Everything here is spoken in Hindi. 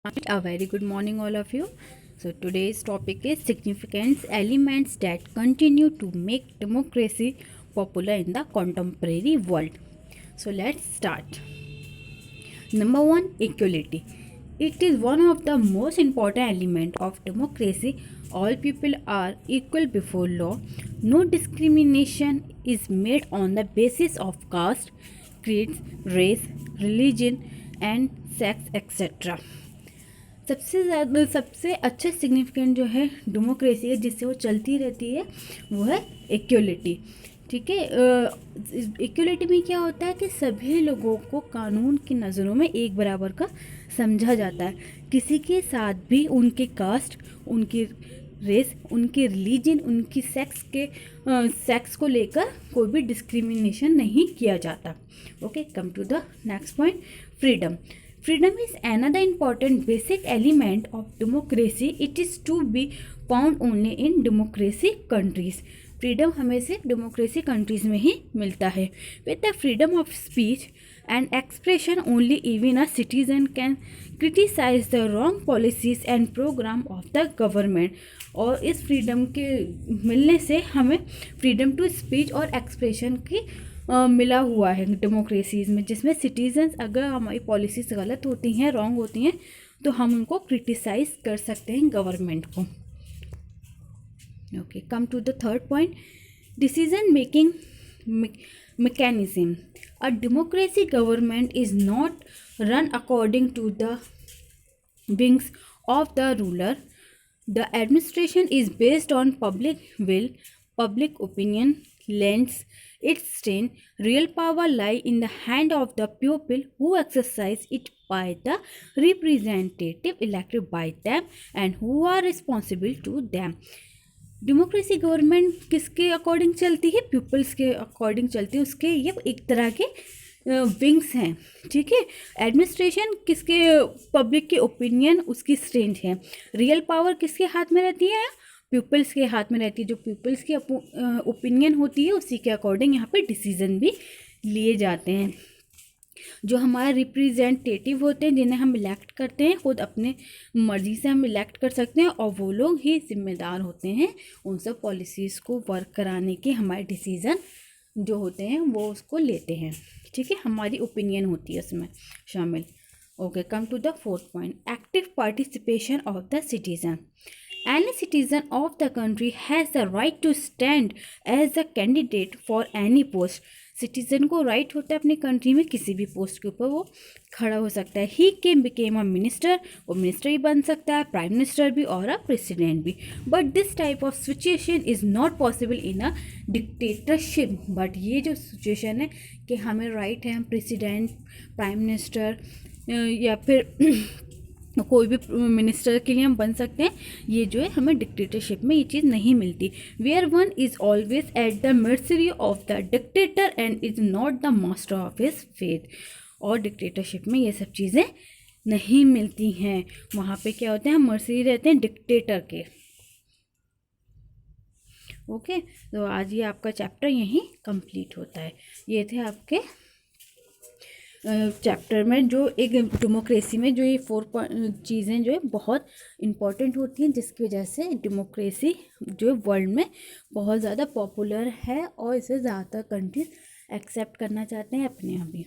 A very good morning, all of you. So, today's topic is significant elements that continue to make democracy popular in the contemporary world. So, let's start. Number one, equality. It is one of the most important elements of democracy. All people are equal before law. No discrimination is made on the basis of caste, creed, race, religion, and sex, etc. सबसे अच्छा सिग्निफिकेंट जो है डेमोक्रेसी है जिससे वो चलती रहती है वो है इक्वलिटी। ठीक है, इक्वलिटी में क्या होता है कि सभी लोगों को कानून की नज़रों में एक बराबर का समझा जाता है। किसी के साथ भी उनके कास्ट, उनकी रेस, उनकी रिलीजन, उनकी सेक्स को लेकर कोई भी डिस्क्रिमिनेशन नहीं किया जाता। Okay, come to the next point, freedom. Freedom is another important basic element of democracy. It is to be found only in democracy countries. Freedom हमें सिर्फ डेमोक्रेसी कंट्रीज़ में ही मिलता है. With the freedom of speech and expression only even a citizen can criticise the wrong policies and programme of the government. और इस फ्रीडम के मिलने से हमें फ्रीडम टू स्पीच और एक्सप्रेशन की मिला हुआ है डेमोक्रेसीज़ में, जिसमें सिटीजन्स अगर हमारी पॉलिसीज़ गलत होती हैं, रॉन्ग होती हैं, तो हम उनको क्रिटिसाइज़ कर सकते हैं गवर्नमेंट को. Okay, come to the third point, decision making mechanism. A democracy government is not run according to the whims of the ruler. The administration is based on public will, public opinion lends its strength. Real power lie in the hand of the people who exercise it by the representative elected by them and who are responsible to them. Democracy government किसके अकॉर्डिंग चलती है? पीपल्स के अकॉर्डिंग चलती है. उसके ये एक तरह के विंग्स हैं. ठीक है, एडमिनिस्ट्रेशन किसके? पब्लिक के ओपिनियन उसकी स्ट्रेंथ है. रियल पावर किसके हाथ में रहती है? पीपल्स के हाथ में रहती है. जो पीपल्स की ओपिनियन होती है उसी के अकॉर्डिंग यहाँ पे डिसीजन भी लिए जाते हैं. जो हमारे रिप्रेजेंटेटिव होते हैं, जिन्हें हम इलेक्ट करते हैं, खुद अपने मर्ज़ी से हम इलेक्ट कर सकते हैं, और वो लोग ही जिम्मेदार होते हैं उन सब पॉलिसीज़ को वर्क कराने के. हमारे डिसीज़न जो होते हैं वो उसको लेते हैं. ठीक है, हमारी ओपिनियन होती है उसमें शामिल. Okay, come to the fourth point, active participation of the citizen. Any citizen of the country has the right to stand as a candidate for any post. Citizen को राइट होता है अपनी कंट्री में किसी भी पोस्ट के ऊपर वो खड़ा हो सकता है. He can became a minister, वो मिनिस्टर भी बन सकता है, प्राइम मिनिस्टर भी और अ प्रेसिडेंट भी. But this type of situation is not possible in a dictatorship. But ये जो सिचुएशन है कि हमें राइट है, हम प्रेसिडेंट, प्राइम मिनिस्टर या फिर कोई भी मिनिस्टर के लिए हम बन सकते हैं, ये जो है हमें डिक्टेटरशिप में ये चीज़ नहीं मिलती. Where one is always at the mercy of the dictator and is not the master of his faith. और डिक्टेटरशिप में ये सब चीज़ें नहीं मिलती हैं. वहाँ पे क्या होते हैं, हम मर्सी रहते हैं डिक्टेटर के. ओके, तो आज ये आपका चैप्टर यहीं कंप्लीट होता है. ये थे आपके चैप्टर में जो एक डेमोक्रेसी में जो ये 4 चीज़ें जो है बहुत इम्पॉर्टेंट होती हैं, जिसकी वजह से डेमोक्रेसी जो वर्ल्ड में बहुत ज़्यादा पॉपुलर है और इसे ज़्यादातर कंट्रीज एक्सेप्ट करना चाहते हैं अपने यहाँ भी.